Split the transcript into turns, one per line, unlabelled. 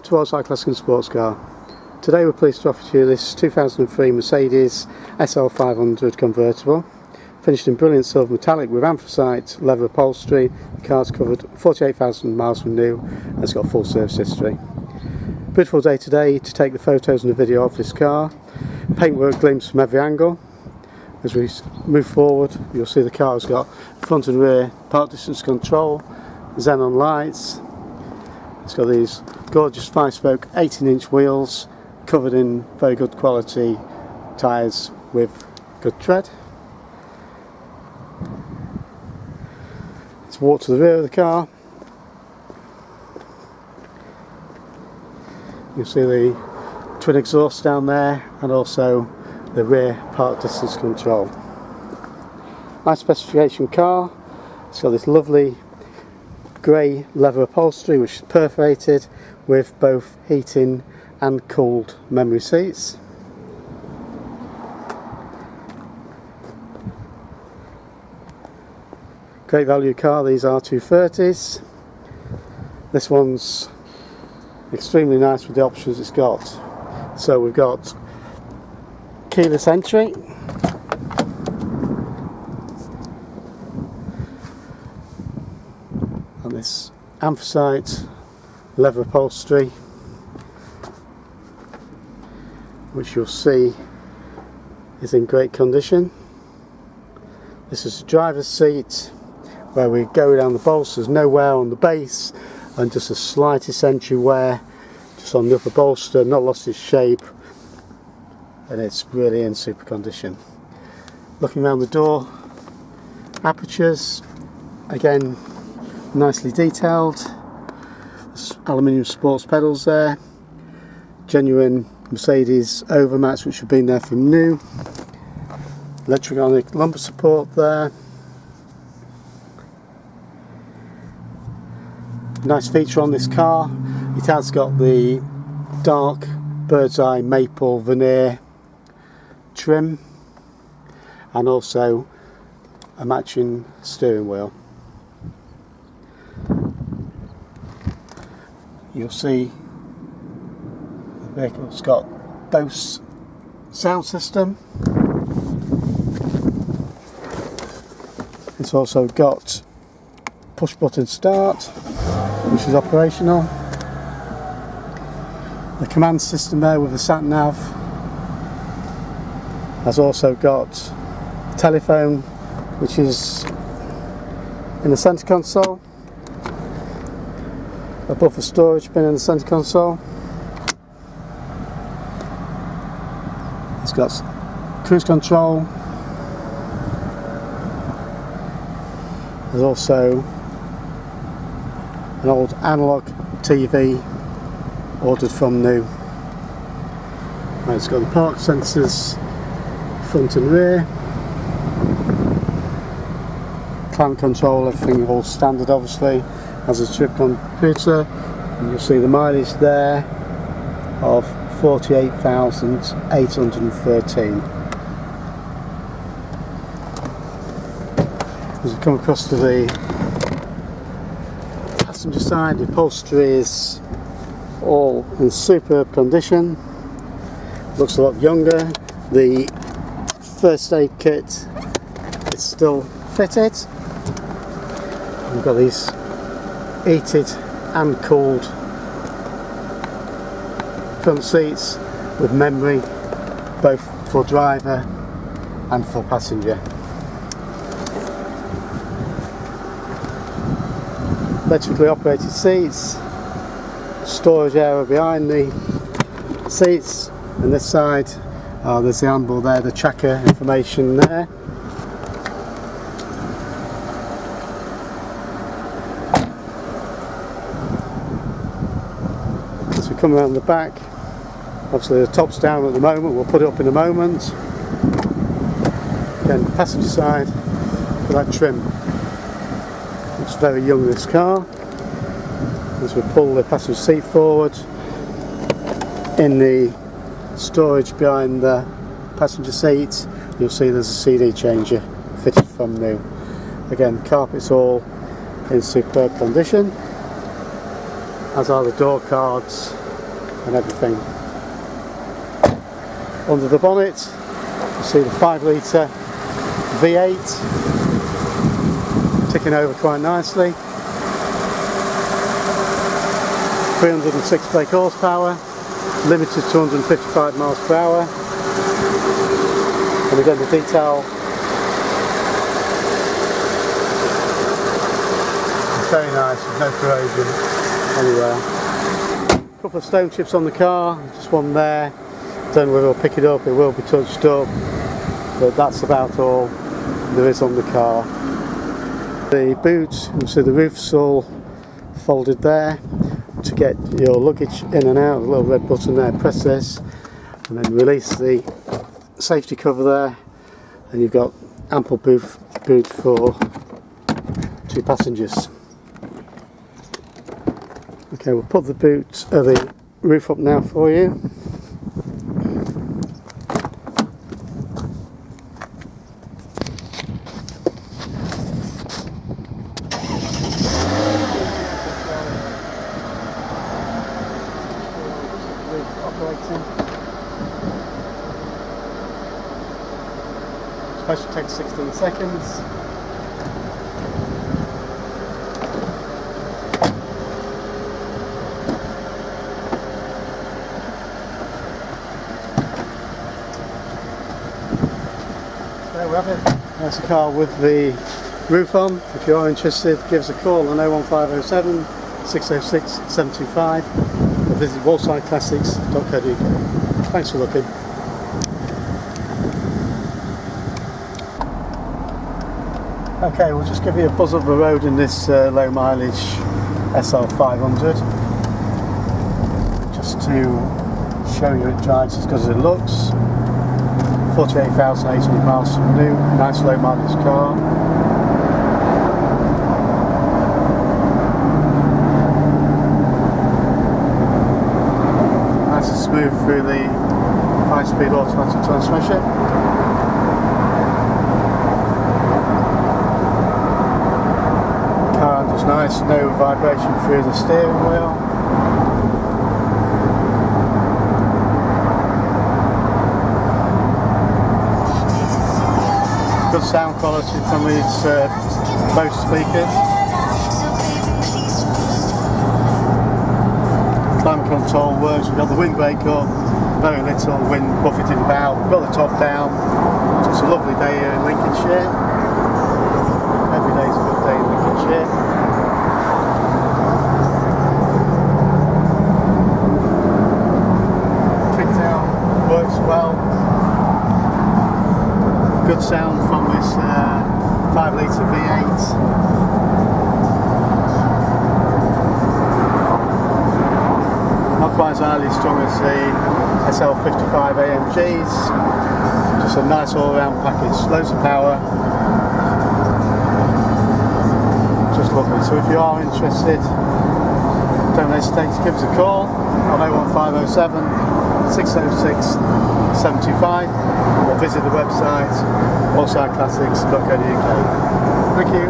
to Roadside Classic and Sports Car. Today we're pleased to offer to you this 2003 Mercedes SL500 convertible, finished in brilliant silver metallic with anthracite leather upholstery. The car's covered 48,000 miles from new and it's got full service history. Beautiful day today to take the photos and the video of this car. Paintwork gleams from every angle. As we move forward, you'll see the car has got front and rear park distance control, xenon lights. It's got these gorgeous 5-spoke 18-inch wheels covered in very good quality tyres with good tread. Let's walk to the rear of the car. You'll see the twin exhausts down there and also the rear park distance control. Nice specification car. It's got this lovely grey leather upholstery which is perforated with both heating and cooled memory seats. Great value car, these are 230s. This one's extremely nice with the options it's got. So we've got keyless entry, and this anthracite leather upholstery, which you'll see is in great condition. This is the driver's seat where we go down the bolsters, no wear on the base and just a slightest entry wear just on the upper bolster, not lost its shape, and it's really in super condition. Looking around the door, apertures, again nicely detailed. There's aluminium sports pedals there, genuine Mercedes overmats which have been there from new, electronic lumbar support there. Nice feature on this car, it has got the dark bird's eye maple veneer trim and also a matching steering wheel. You'll see the vehicle's got Bose sound system. It's also got push button start, which is operational. The command system there with the sat nav has also got telephone, which is in the centre console, above the storage bin in the centre console. It's got cruise control. There's also an old analogue TV ordered from new. And it's got the park sensors front and rear, climate control, everything all standard obviously, has a trip computer, and you'll see the mileage there of 48,813. As we come across to the passenger side, the upholstery is all in superb condition, looks a lot younger. The first aid kit is still fitted. We've got these heated and cooled front seats with memory both for driver and for passenger. Electrically operated seats, storage area behind the seats, and this side there's the handle there, the tracker information there. As we come around the back, obviously the top's down at the moment, we'll put it up in a moment. Again, passenger side with that trim. Looks very young, this car. As we pull the passenger seat forward, in the storage behind the passenger seat you'll see there's a CD changer fitted from new. Again, carpet's all in superb condition, as are the door cards and everything. Under the bonnet you see the 5 litre V8 ticking over quite nicely. 306 brake horsepower, limited to 155 miles per hour. And again the detail is very nice, there's no corrosion anywhere. A couple of stone chips on the car, just one there. Don't know whether I'll pick it up, it will be touched up, but that's about all there is on the car. The boot, you see the roof's all folded there. To get your luggage in and out, a little red button there, press this and then release the safety cover there, and you've got ample boot for 2 passengers. Okay, we'll put the roof up now for you. Should take 16 seconds. There we have it. That's a car with the roof on. If you are interested, give us a call on 01507 606 725 or visit roadsters.co.uk. Thanks for looking. Okay, we'll just give you a buzz up the road in this low mileage SL500 just to show you it drives as good as it looks. 48,800 miles from new, nice low mileage car. Nice and smooth through the 5-speed automatic transmission. Nice, no vibration through the steering wheel. Good sound quality from these Bose speakers. Climate control works, we've got the windbreak up, very little wind buffeting about, we've got the top down. It's a lovely day here in Lincolnshire. Every day's a good day in Lincolnshire. Well, good sound from this 5 litre V8. Not quite as highly strong as the SL65 AMGs. Just a nice all-round package, loads of power. Just lovely. So if you are interested, don't hesitate to give us a call on 01507 606 725 or visit the website roadsters.co.uk. Thank you.